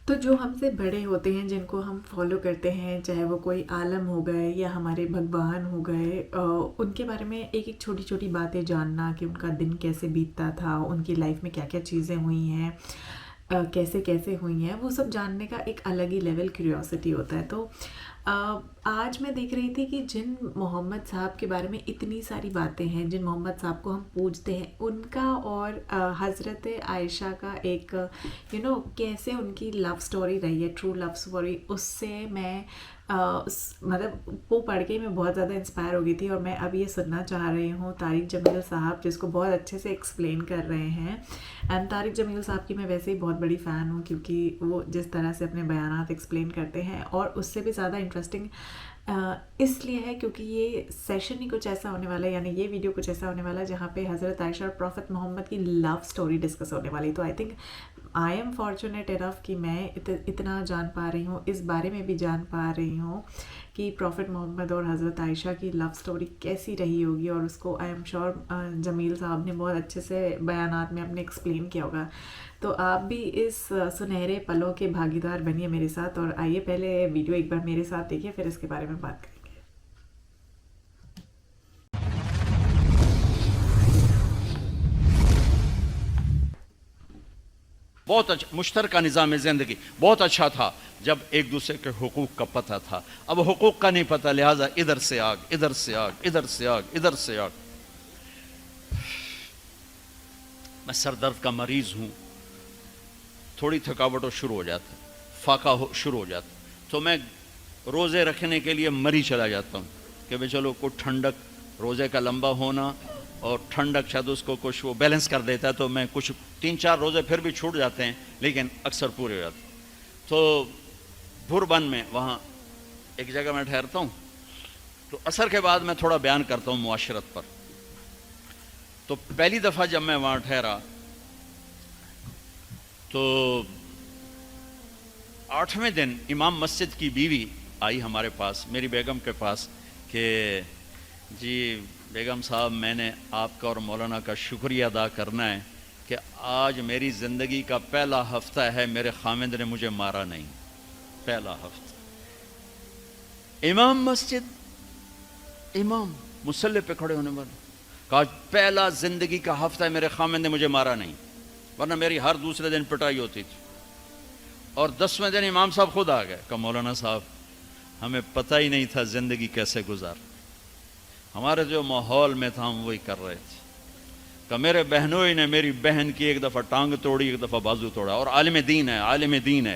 تو جو ہم سے بڑے ہوتے ہیں جن کو ہم فالو کرتے ہیں، چاہے وہ کوئی عالم ہو گئے یا ہمارے بھگوان ہو گئے، ان کے بارے میں ایک ایک چھوٹی چھوٹی باتیں جاننا کہ ان کا دن کیسے بیتتا تھا، ان کی لائف میں کیا کیا چیزیں ہوئی ہیں، کیسے کیسے ہوئی ہیں، وہ سب جاننے کا ایک الگ ہی لیول کیوریوسٹی ہوتا ہے۔ تو آج میں دیکھ رہی تھی کہ جن محمد صاحب کے بارے میں اتنی ساری باتیں ہیں، جن محمد صاحب کو ہم پوجتے ہیں، ان کا اور حضرت عائشہ کا ایک کیسے ان کی لو سٹوری رہی ہے، ٹرو لو سٹوری، اس سے میں مطلب وہ پڑھ کے میں بہت زیادہ انسپائر ہو گئی تھی، اور میں اب یہ سننا چاہ رہی ہوں طارق جمیل صاحب جس کو بہت اچھے سے ایکسپلین کر رہے ہیں۔ اینڈ طارق جمیل صاحب کی میں ویسے ہی بہت بڑی فین ہوں، کیونکہ وہ جس طرح سے اپنے بیانات ایکسپلین کرتے ہیں، اور اس سے بھی زیادہ انٹرسٹنگ اس لیے ہے کیونکہ یہ سیشن ہی کچھ ایسا ہونے والا ہے، یعنی یہ ویڈیو کچھ ایسا ہونے والا ہے جہاں پہ حضرت عائشہ اور پروفٹ محمد کی لو سٹوری ڈسکس ہونے والی۔ تو I think I am fortunate enough کہ میں اتنا جان پا رہی ہوں، اس بارے میں بھی جان پا رہی ہوں کہ پروفٹ محمد اور حضرت عائشہ کی لو سٹوری کیسی رہی ہوگی، اور اس کو آئی ایم شور جمیل صاحب نے بہت اچھے سے بیانات میں اپنے ایکسپلین کیا ہوگا۔ تو آپ بھی اس سنہرے پلوں کے بھاگیدار بنیے میرے ساتھ، اور آئیے پہلے ویڈیو ایک بار میرے ساتھ دیکھیے، پھر اس کے بارے میں بات کریں گے۔ بہت اچھا مشترکہ نظام زندگی بہت اچھا تھا جب ایک دوسرے کے حقوق کا پتہ تھا۔ اب حقوق کا نہیں پتہ، لہٰذا ادھر سے آگ، ادھر سے آگ، ادھر سے آگ، ادھر سے آگ۔ میں سر درد کا مریض ہوں، تھوڑی تھکاوٹ ہو شروع ہو جاتا، فاقہ شروع ہو جاتا، تو میں روزے رکھنے کے لیے مری چلا جاتا ہوں کہ بھئی چلو کوئی ٹھنڈک، روزے کا لمبا ہونا اور ٹھنڈک شاید اس کو کچھ وہ بیلنس کر دیتا ہے، تو میں کچھ 3-4 روزے پھر بھی چھوٹ جاتے ہیں لیکن اکثر پورے ہو جاتے ہیں۔ تو بھربن میں وہاں ایک جگہ میں ٹھہرتا ہوں، تو عصر کے بعد میں تھوڑا بیان کرتا ہوں معاشرت پر۔ تو پہلی دفعہ جب میں وہاں ٹھہرا تو 8ویں دن امام مسجد کی بیوی آئی ہمارے پاس، میری بیگم کے پاس، کہ جی بیگم صاحب میں نے آپ کا اور مولانا کا شکریہ ادا کرنا ہے کہ آج میری زندگی کا پہلا ہفتہ ہے میرے خامند نے مجھے مارا نہیں۔ پہلا ہفتہ امام مسجد، امام مصلی پہ کھڑے ہونے والا، کہا پہلا زندگی کا ہفتہ ہے میرے خامند نے مجھے مارا نہیں، ورنہ میری ہر دوسرے دن پٹائی ہوتی تھی۔ اور 10ویں دن امام صاحب خود آ گئے، کہا مولانا صاحب ہمیں پتہ ہی نہیں تھا زندگی کیسے گزار، ہمارے جو ماحول میں تھا ہم وہی کر رہے تھے۔ کہ میرے بہنوئی نے میری بہن کی ایک دفعہ ٹانگ توڑی، ایک دفعہ بازو توڑا، اور عالم دین ہے، عالم دین ہے،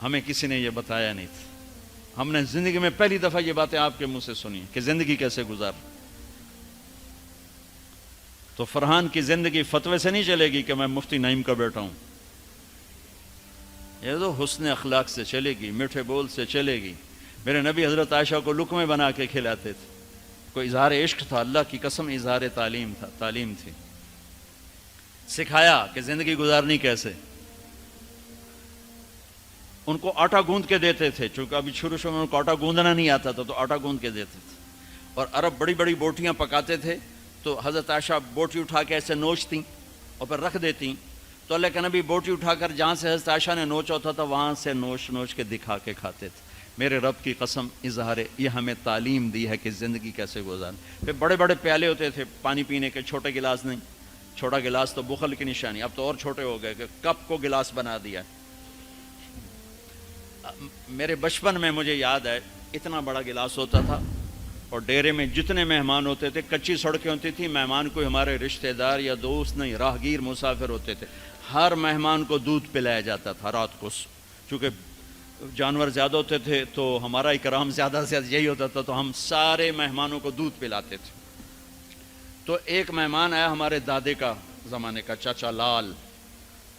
ہمیں کسی نے یہ بتایا نہیں تھا، ہم نے زندگی میں پہلی دفعہ یہ باتیں آپ کے منہ سے سنی کہ زندگی کیسے گزار۔ تو فرحان کی زندگی فتوے سے نہیں چلے گی کہ میں مفتی نعیم کا بیٹا ہوں، یہ تو حسن اخلاق سے چلے گی، میٹھے بول سے چلے گی۔ میرے نبی حضرت عائشہ کو لقمے بنا کے کھلاتے تھے، کوئی اظہار عشق تھا، اللہ کی قسم اظہار تعلیم تھی، سکھایا کہ زندگی گزارنی کیسے۔ ان کو آٹا گوندھ کے دیتے تھے، چونکہ ابھی شروع میں ان کو آٹا گوندنا نہیں آتا تھا، تو آٹا گوندھ کے دیتے تھے، اور عرب بڑی بڑی بوٹیاں پکاتے تھے، تو حضرت عائشہ بوٹی اٹھا کے ایسے نوچتیں اور پھر رکھ دیتیں، تو اللہ کے نبی بوٹی اٹھا کر جہاں سے حضرت عائشہ نے نوچا ہوتا تھا وہاں سے نوچ کے دکھا کے کھاتے تھے۔ میرے رب کی قسم اظہار یہ ہمیں تعلیم دی ہے کہ زندگی کیسے گزاریں۔ پھر بڑے بڑے پیالے ہوتے تھے پانی پینے کے، چھوٹے گلاس نہیں، چھوٹا گلاس تو بخل کی نشانی، اب تو اور چھوٹے ہو گئے کہ کپ کو گلاس بنا دیا۔ میرے بچپن میں مجھے یاد ہے اتنا بڑا گلاس ہوتا تھا، اور ڈیرے میں جتنے مہمان ہوتے تھے، کچی سڑکیں ہوتی تھی، مہمان کوئی ہمارے رشتہ دار یا دوست نہیں، راہگیر مسافر ہوتے تھے، ہر مہمان کو دودھ پلایا جاتا تھا رات کو، چونکہ جانور زیادہ ہوتے تھے تو ہمارا اکرام زیادہ سے زیادہ یہی ہوتا تھا، تو ہم سارے مہمانوں کو دودھ پلاتے تھے۔ تو ایک مہمان آیا ہمارے دادے کا زمانے کا، چاچا لال،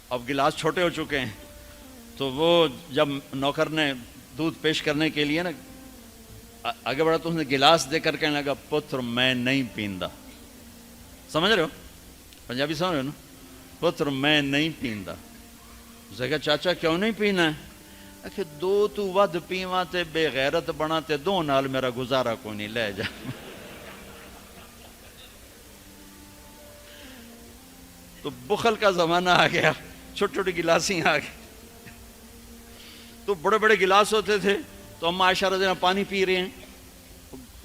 اب گلاس چھوٹے ہو چکے ہیں، تو وہ جب نوکر نے دودھ پیش کرنے کے لیے نا آگے بڑھا تو اس نے گلاس دے کر کہنے لگا پتر میں نہیں پیندا، سمجھ رہے ہو پنجابی سمجھ رہے ہو نا، پتر میں نہیں پیندا۔ اس نے کہا چاچا کیوں نہیں پینا ہے؟ کہ دو تو ود پیواں تے بے غیرت بنا تے دو نال میرا گزارا کوئی نہیں، لے جا۔ تو بخل کا زمانہ آ گیا، چھوٹی چھوٹی گلاسیں آ گئی، تو بڑے بڑے گلاس ہوتے تھے، تو اما عائشہ رضی اللہ عنہا پانی پی رہے ہیں،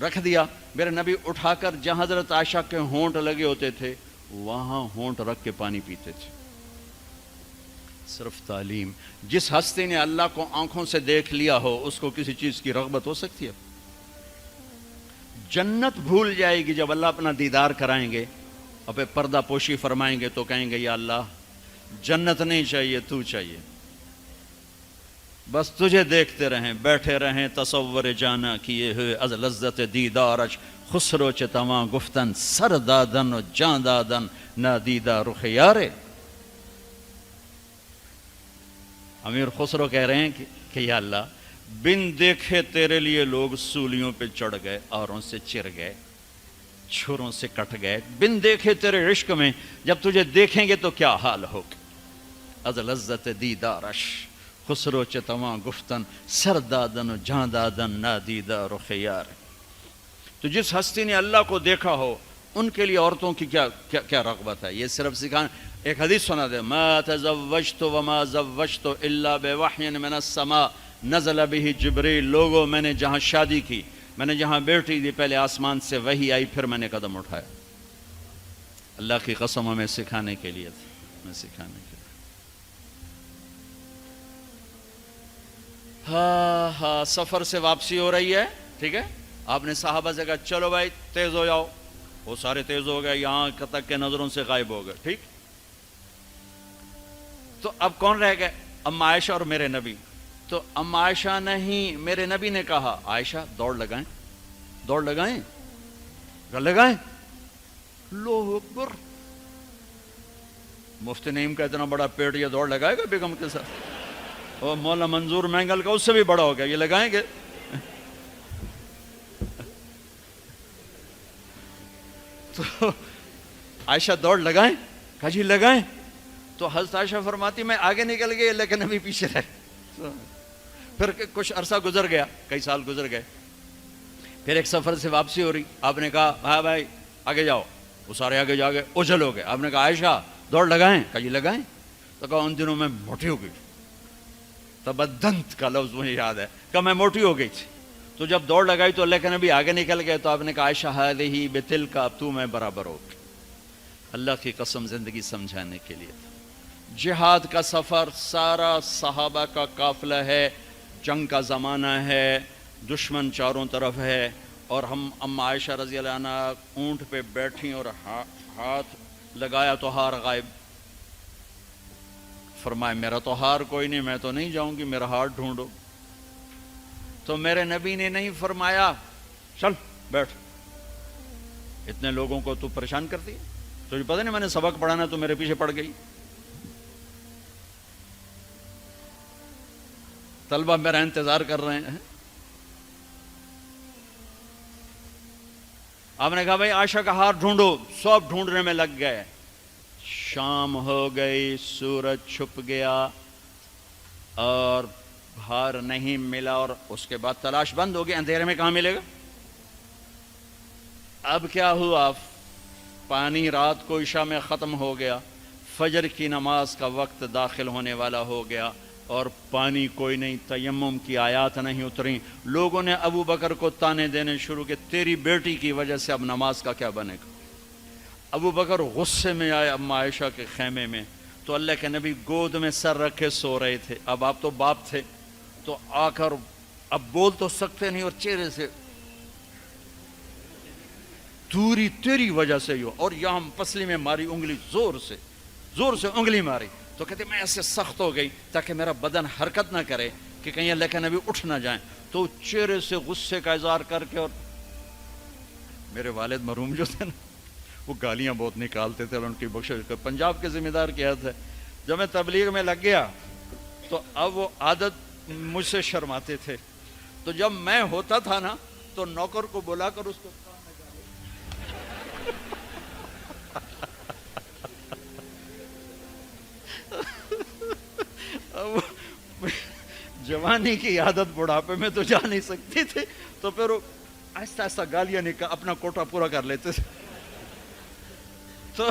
رکھ دیا، میرے نبی اٹھا کر جہاں حضرت عائشہ کے ہونٹ لگے ہوتے تھے وہاں ہونٹ رکھ کے پانی پیتے تھے۔ صرف تعلیم۔ جس ہستی نے اللہ کو آنکھوں سے دیکھ لیا ہو اس کو کسی چیز کی رغبت ہو سکتی ہے؟ جنت بھول جائے گی جب اللہ اپنا دیدار کرائیں گے، اور پھر پردہ پوشی فرمائیں گے تو کہیں گے یا اللہ جنت نہیں چاہیے، تو چاہیے، بس تجھے دیکھتے رہیں، بیٹھے رہیں تصور جانا کیے ہوئے از لذت دیدارش، خسرو چتواں گفتن سر دادن و جان دادن نادیدہ رخ یارے۔ امیر خسرو کہہ رہے ہیں کہ یا اللہ بن دیکھے تیرے لیے لوگ سولیوں پہ چڑھ گئے، آروں سے چر گئے، چھروں سے کٹ گئے، بن دیکھے تیرے عشق میں جب تجھے دیکھیں گے تو کیا حال ہوگا۔ از لذت دیدارش خسرو چتواں گفتن سر دادن و جان دادن نادیدہ رخ یار۔ تو جس ہستی نے اللہ کو دیکھا ہو ان کے لیے عورتوں کی کیا رغبت ہے؟ یہ صرف سکھانا۔ ایک حدیث سنا دے، ما تزوجت وما زوجت الا بوحی من السماء نزل به جبریل۔ لوگوں میں نے جہاں شادی کی، میں نے جہاں بیٹی دی، پہلے آسمان سے وحی آئی، پھر میں نے قدم اٹھایا۔ اللہ کی قسم ہمیں سکھانے کے لیے تھی، ہمیں سکھانے کے لیے۔ ہاں سفر سے واپسی ہو رہی ہے، ٹھیک ہے، آپ نے صحابہ سے کہا چلو بھائی تیز ہو جاؤ، وہ سارے تیز ہو گئے، یہاں تک کے نظروں سے غائب ہو گئے، ٹھیک۔ تو اب کون رہ گئے؟ اما عائشہ اور میرے نبی۔ تو اما عائشہ نہیں، میرے نبی نے کہا عائشہ دوڑ لگائیں، دوڑ لگائیں، لگائیں۔ اللہ اکبر، مفتی نعیم کا اتنا بڑا پیٹ، یہ دوڑ لگائے گا بیگم کے ساتھ؟ اور مولانا منظور مینگل کا اس سے بھی بڑا ہو گیا، یہ لگائیں گے؟ تو عائشہ دوڑ لگائیں، کہا جی لگائیں۔ تو حضرت عائشہ فرماتی میں آگے نکل گئی لیکن ابھی پیچھے رہے۔ پھر کچھ عرصہ گزر گیا، کئی سال گزر گئے، پھر ایک سفر سے واپسی ہو رہی، آپ نے کہا ہاں بھائی آگے جاؤ، وہ سارے آگے جا گئے، اجل ہو گئے۔ آپ نے کہا عائشہ دوڑ لگائیں، کہا جی لگائیں۔ تو کہا ان دنوں میں موٹی ہو گئی، تبدنت کا لفظ مجھے یاد ہے، کہ میں موٹی ہو گئی تھی۔ تو جب دوڑ لگائی تو اللہ کے نبی آگے نکل گئے، تو آپ نے کہا عائشہ ہذہ بتلک، اب تو میں برابر ہو گئی۔ اللہ کی قسم زندگی سمجھانے کے لیے تھا۔ جہاد کا سفر سارا صحابہ کا قافلہ ہے، جنگ کا زمانہ ہے، دشمن چاروں طرف ہے، اور ہم اما عائشہ رضی اللہ عنہ اونٹ پہ بیٹھیں اور ہاتھ لگایا تو ہار غائب۔ فرمایا میرا تو ہار کوئی نہیں، میں تو نہیں جاؤں گی، میرا ہار ڈھونڈو۔ تو میرے نبی نے نہیں فرمایا چل بیٹھ، اتنے لوگوں کو تو پریشان کرتی ہے، تجھے پتہ نہیں میں نے سبق پڑھانا تو میرے پیچھے پڑ گئی۔ طلبہ میرا انتظار کر رہے ہیں۔ آپ نے کہا بھائی عائشہ کا ہار ڈھونڈو، سب ڈھونڈنے میں لگ گئے۔ شام ہو گئی، سورج چھپ گیا اور ہار نہیں ملا، اور اس کے بعد تلاش بند ہو گئی، اندھیرے میں کہاں ملے گا؟ اب کیا ہوا؟ پانی رات کو عشاء میں ختم ہو گیا، فجر کی نماز کا وقت داخل ہونے والا ہو گیا، اور پانی کوئی نہیں، تیمم کی آیات نہیں اتریں۔ لوگوں نے ابو بکر کو تانے دینے شروع کہ تیری بیٹی کی وجہ سے اب نماز کا کیا بنے گا۔ ابو بکر غصے میں آئے اما عائشہ کے خیمے میں، تو اللہ کے نبی گود میں سر رکھے سو رہے تھے۔ اب آپ تو باپ تھے، تو آ کر اب بول تو سکتے نہیں، اور چہرے سے دوری تیری وجہ سے ہو، اور یہاں پسلی میں ماری انگلی، زور سے انگلی ماری۔ تو کہتے میں ایسے سخت ہو گئی تاکہ میرا بدن حرکت نہ کرے کہ کہیں اللہ کے نبی اٹھ نہ جائیں۔ تو چہرے سے غصے کا اظہار کر کے، اور میرے والد مرحوم جو تھے نا وہ گالیاں بہت نکالتے تھے، اور ان کی بخشش پنجاب کے ذمہ دار کیا تھے۔ جب میں تبلیغ میں لگ گیا تو اب وہ عادت مجھ سے شرماتے تھے، تو جب میں ہوتا تھا نا تو نوکر کو بلا کر اس کو جوانی کی عادت بڑھاپے میں تو جا نہیں سکتی تھی، تو پھر وہ آہستہ آہستہ گالیاں نکال اپنا کوٹا پورا کر لیتے تھے۔ تو